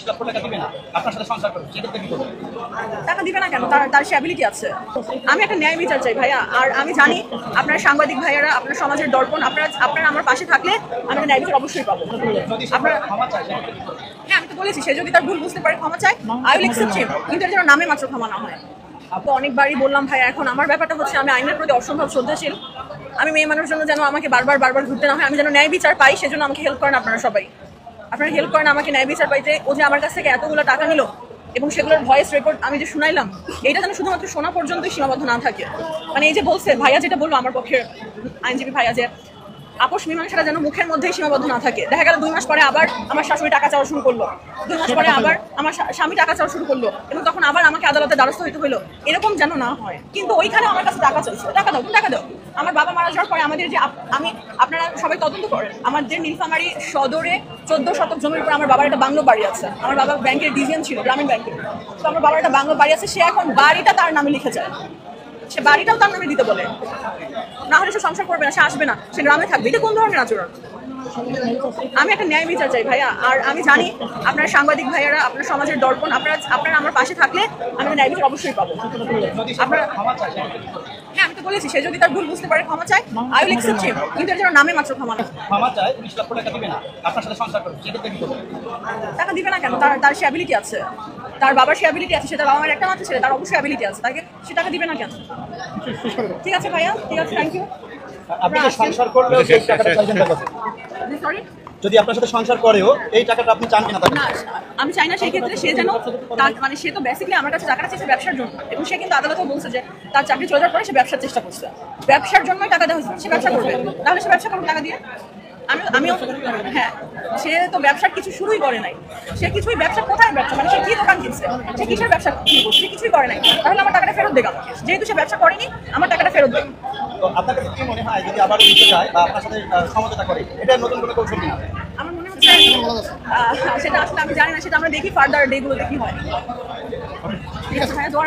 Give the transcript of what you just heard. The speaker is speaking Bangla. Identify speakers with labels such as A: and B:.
A: লক্ষ টাকা দিবে না, আপনার সাথে সংসার করবে, সেক্ষেত্রে কি করবে?
B: টাকা দিবে না কেন? তার সে অ্যাবিলিটি আছে। আমি একটা ন্যায় বিচার চাই ভাইয়া। আর আমি জানি আপনার সাংবাদিক ভাইয়ারা, আপনার সমাজের দর্পণ, আপনারা আমার পাশে থাকলে আমি ন্যায় বিচার অবশ্যই পাবো। আপনারা
A: ক্ষমা চায়, সেক্ষেত্রে কি করবে?
B: হ্যাঁ, আমি তো বলেছি সে যদি তার ভুল বুঝতে পারে ক্ষমা চায়, আই উইল অ্যাকসেপ্ট হিম, কিন্তু এর যেন নামে মাত্র ক্ষমা না হয়। তো অনেকবারই বললাম ভাইয়া, এখন আমার ব্যাপারটা হচ্ছে আমি আইনের প্রতি অসম্ভব শ্রদ্ধাশীল। আমি মেয়ে মানুষের জন্য যেন আমাকে বারবার ঘুরতে না হয়, আমি যেন ন্যায় বিচার পাই, সেজন্য আমাকে হেল্প করেন আপনারা সবাই। আপনারা হেল্প করেন আমাকে ন্যায় বিচার পাইতে। ও যে আমার কাছ থেকে এতগুলো টাকা নিল এবং সেগুলোর ভয়েস রেকর্ড আমি যে শুনাইলাম, এইটা যেন শুধুমাত্র শোনা পর্যন্তই সীমাবদ্ধ না থাকে। মানে এই যে বলছে ভাইয়া, যেটা বললো আমার পক্ষে আইনজীবী ভাইয়া, যে আপোষ মীমাংসাটা যেন মুখের মধ্যেই সীমাবদ্ধ না থাকে। দেখা গেল 2 মাস পরে আবার আমার শাশুড়ি টাকা চাওয়া শুরু করলো, 2 মাস পরে আবার আমার স্বামী টাকা চাওয়া শুরু করলো, এবং তখন আবার আমাকে আদালতে দ্বারস্থ হইতে হইলো। এরকম যেন না হয়। কিন্তু ওইখানে আমার কাছে টাকা চাইছে, টাকা দাও, টাকা দাও। আমার বাবা মারা যাওয়ার পরে আমাদের যে আপনারা সবাই তদন্ত করেন, আমাদের নীলফামারী সদরে 14 শতক জমির উপর আমার বাবার একটা বাংলো বাড়ি আছে। আমার বাবা ব্যাংকের ডিজিএম ছিল, গ্রামীণ ব্যাংকের। তো আমার বাবার একটা বাংলো বাড়ি আছে, সে এখন বাড়িটা তার নামে লিখে যায়। সে বাড়িটাও তার নামে দিতে বলে, না হলে সে সংসার করবে না, সে আসবে না, সে গ্রামে থাকবে। এটা কোন ধরনের আচরণ? আমি একটা ন্যায় বিচার চাই ভাইয়া। আর আমি জানি আপনার সাংবাদিক ভাইয়ারা, আপনার সমাজের দর্পণ, আপনারা আমার পাশে থাকলে আমি ন্যায় বিচার অবশ্যই পাবো। আপনারা
A: ক্ষমা চায়, সেক্ষেত্রে কি করবে?
B: হ্যাঁ, আমি তো বলেছি সে যদি তার ভুল বুঝতে পারে ক্ষমা চায়, আই উইল অ্যাকসেপ্ট হিম, কিন্তু এর যেন নামে মাত্র ক্ষমা না।
A: ক্ষমা চায় 19 লক্ষ টাকা দিবে না, আপনার সাথে সংসার করবে, সেক্ষেত্রে কি করবে?
B: টাকা দিবে না কেন? তার সে অ্যাবিলিটি আছে। তার বাবার সে অ্যাবিলিটি আছে, সে তার বাবা মায়ের একটা মাত্র ছেলে, তার অবশ্যই অ্যাবিলিটি আছে, তাকে সে টাকা দিবে না কেন? ঠিক আছে ভাইয়া, ঠিক আছে, থ্যাংক ইউ।
A: আপনি তো সংসার করলেও সেই টাকাটা চাইবেন তার কাছে।
B: সরি,
A: যদি আপনার সাথে সংসার করেও এই টাকাটা আপনি চান কিনা তার
B: না,
A: কাছে?
B: আমি চাই না সেই ক্ষেত্রে সে যেন মানে সে তো বেসিক্যালি আমার কাছে টাকাটা চেয়েছে ব্যবসার জন্য, এবং সে কিন্তু আদালতেও বলছে যে তার চাকরি চলে যাওয়ার পরে সে ব্যবসার চেষ্টা করছে, ব্যবসার জন্যই টাকা দেওয়া হয়েছে, সে ব্যবসা করবে, তাহলে সে ব্যবসা করবে টাকা দিয়ে। আমিও হ্যাঁ, সে তো ব্যবসার কিছু শুরুই করে নাই। সে কিছুই ব্যবসা, কোথায় ব্যবসা, মানে সে কি দোকান কিনছে, সে কিসের ব্যবসা করছে, সে কিছুই করে নাই। তাহলে আমার টাকাটা ফেরত দেখ আমাকে, যেহেতু সে ব্যবসা করেনি, আমার টাকাটা ফেরত দেখ।
A: তো আপনার কাছে কি মনে হয় যদি আবার নিতে চায় বা আপনার সাথে সমঝোতা করে, এটা নতুন কোনো কৌশল কিনা?
B: আমার মনে হচ্ছে সেটা আসলে আমি জানি না, সেটা আমরা দেখি ফার্দার ডেগুলোতে কি হয়। ঠিক আছে ভাইয়া, দোয়া